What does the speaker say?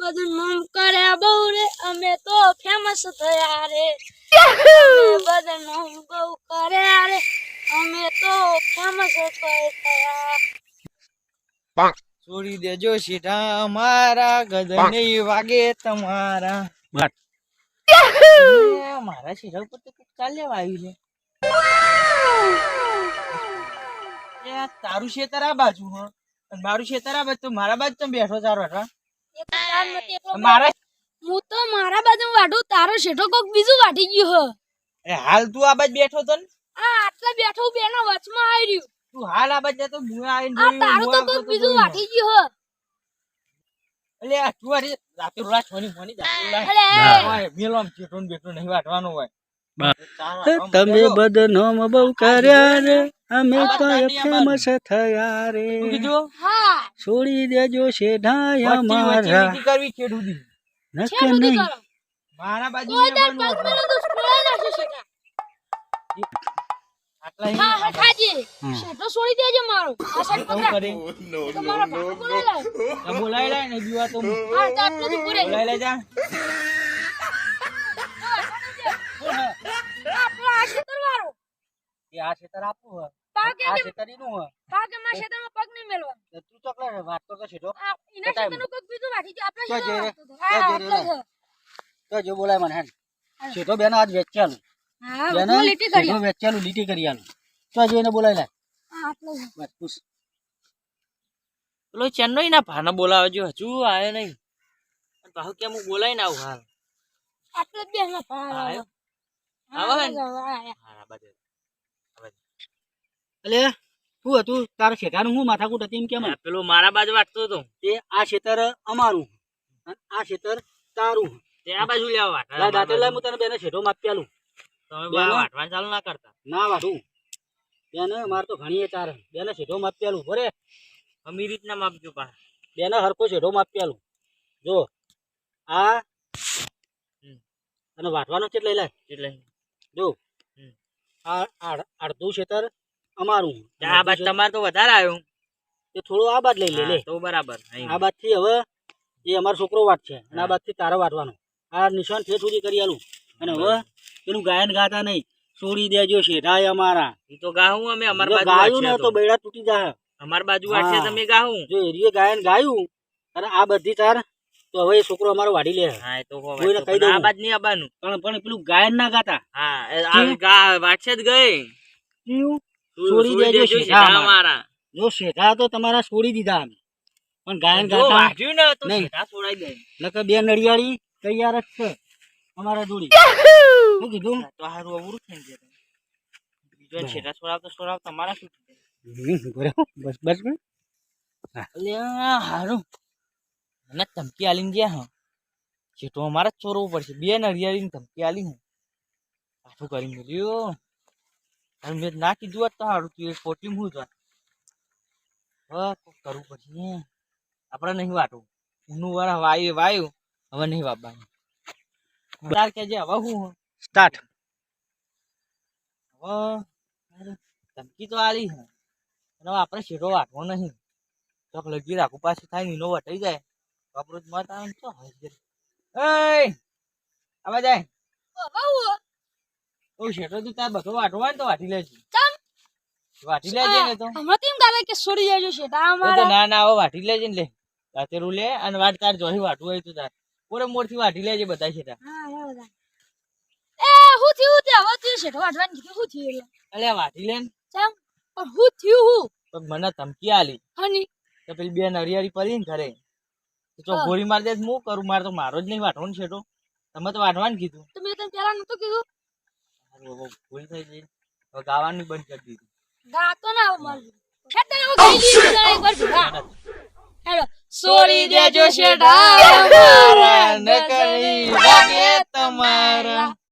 બદનામ કર્યા બહુ રે અમે તો ફેમસ થયા રે બદનામ બહુ કર્યા રે અમે તો ફેમસ થયા છોડી દેજો સીધા અમારા ગધની વાગે તમારા મારા સીધા ઉપર તો ચાલ્યા આવ્યું છે તારું ખેતર આ બાજુ હ મારું ખેતર આ બાજુ તો મારા બાજુ તમે બેઠો ચારો મારા હું તો મારા બાજુ વાઢું તારો શેઠો કોક બીજું વાઢી ગયું હ હાલ તું આ બાજુ બેઠો તો ને આટલા બેઠો બેના વચમાં આવી રહ્યું તું હાલ આ બાજુ તો હું આવીને આ તારો તો કોક બીજું વાઢી ગયું હ એટલે આ તું અરે રાતે રોલા છોની મોની મેલો આમ ચેટો ને બેઠો નહીં વાટવાનો હોય તમે બદનામ બહુ કર્યા રે અમે તો ફેમસ થયા રે હા છોડી દેજો શેઢાય અમારા કરવી ખેડૂતી નક છે બધી નહીં કરો મારા બાજુ કોઈ તાર પગ મેલો તો છોડાઈ નાખશે શેઠા આટલા હા હા ખાજી શેઠો છોડી દેજે મારો આ સાઈડ હું પકડ કરે તમારા ભાગો બોલાય બોલાય લે ને બીવા તો હા તો આટલું જ પૂરે બોલાય લે જા આપણો આ ક્ષેત્ર વાળો એ આ ખેતર આપું હ પાકે આ ખેતર એનું હ પાકે માં ક્ષેત્રમાં પગ નહીં મેલવા તો તું ચોકલે વાત તો સીધો આ ઇના ક્ષેત્રનું કોક બીજું વાઢી ગયું આપણે તો ક્ષેત્ર જે વાળતો હતો. હા આટલો જ. તો જો બોલાય મને હેન શેઠો બેનો આજ વેચાલું હા બેનો બધું લીટી કરી શેઠો વેચાલું લીટી કરી આલું તો જોઈને બોલાય લે હા આટલો જ. બસ પૂછ પેલો ચેન્નઈ ના ભાના બોલાવે જો હજુ આયો નહીં પાહુ કેમ હું બોલાય ના આવું હાલ આટલો જ બેનો ભાર આયો? આવે આવે ને? હા બાજુ એટલે શું હતું તારા શેઠાનું હું માથાકૂટ હતી એમ કેમ પેલો મારા બાજુ વાટતો હતો તે આ ખેતર અમારું અને આ ખેતર તારું તે આ બાજુ લેવા લાય દાંતે લાય હું તને બેને શેઠો માપી આલું તમે બેનો? વાટવાનું ચાલુ ના કરતા ના વાઢું બેને મારે તો ઘણી ચાર બેને શેઠો માપી આલું બરે અમી રીતના માપજો પા બેને હરકો શેઠો માપી આલું જો આ અને વાટવાનો છે લઈ લાય એટલે જો આ અડધું ખેતર અમારું આ બાજુ તમારે તો વધારે આવ્યું તે થોડું આ બાદ લઈ લે લે તો બરાબર આ બાદ થી હવે એ અમારો છોકરો વાટ છે અને આ બાદ થી તારે વાટવાનો આ નિશાન ઠેઠ સુધી કરી આલું અને હવે એનું ગાયન ગાતા નહીં છોડી દેજો શેઠાય અમારા એ તો ગાહું અમે અમાર જો બાજુ ગાયું ને વાટશે તો બેડા તૂટી જાય અમાર બાજુ વાટશે હા. તમે ગાહું જો એરીએ ગાયન ગાયું અને આ બધી તાર તો હવે એ છોકરો અમારો વાડી લે હા એ તો કોઈને કહી દઉં. આ બાજ નહીં આવવાનું પણ પેલું ગાયન ના ગાતા હા આ ગા વાટશે જ ગઈ કેવું? છોડી દેજો શેઠા શેઠા અમારા. અમારા જો શેઠા તો તમારા છોડી દીધા અમે પણ ગાયન જો ગાતા વાટ્યું ને તો નહીં. શેઠા છોડાઈ દે નકર બે નડિયાળી તૈયાર જ છે અમારા જોડી શું કીધું તો હારું અવરું થઈ જાય બીજો શેઠા છોડાવ તમારા શું બરાબર બસ બસ બસ. અલ્યા હારું મને ધમકી આલીને ગયા હા શેઠો અમારે જ ચોરવું પડશે બે નડિયાળીની ધમકી આલી હું પાછું કરી મળ્યો અને મેં ના કીધું હોત તો હારું તું એ ખોટી હું જ કરવું પડશે આપણે નહીં વાટવું ઊનું વાળા વાયુ હવે નહીં વાપવાનું તાર કે જે હવે હું સ્ટાર્ટ હવે ધમકી તો આલી હે અને હવે આપણે શેઠો વાટવો નહીં ચોક લગી રાખું પાછું થાય નીનો વટાઈ જાય તો આપણું જ મત આવે ને તો હોય આવા જાય ઓ શેઠો તું તાર બધો વાટવા ને તો વાટી લેજે વાટી લેજે ને તો હમણાં તેમ ગાલે કે છોડી દેજો શેઠા તો અમારા ના ના હવે વાટી લેજે ને લે રાતે રૂ લે અને વાટ તાર જોઈ વાટવું હોય તો તાર પૂરે મોરથી વાટી લેજે બધા શેઠા હા બરાબર એ હું થયું તે હવે તું શેઠો વાઢવાની કીધું હું થયું એટલે અલ્યા વાટી લે ને ચમ પણ હું થયું હું તો મને ધમકી આલી હની તો પેલી બે નરિયાળી પડી ને ઘરે તો ગોળી મારી દે તો હું કરું મારે તો મારો જ નહીં વાટવાનો શેઠો તમે તો વાટવાનું કીધું તો મેં તને પેલા નતું કીધું ભૂલ થઈ ગઈ હવે ગાવાનું બંધ કરી દીધું ગાતો ના આવ મારું ખેતર હું ગઈ દીધું એકવાર ભૂલા હેલો છોડી દેજો શેઠા અમારા નકરી વાગે તમારા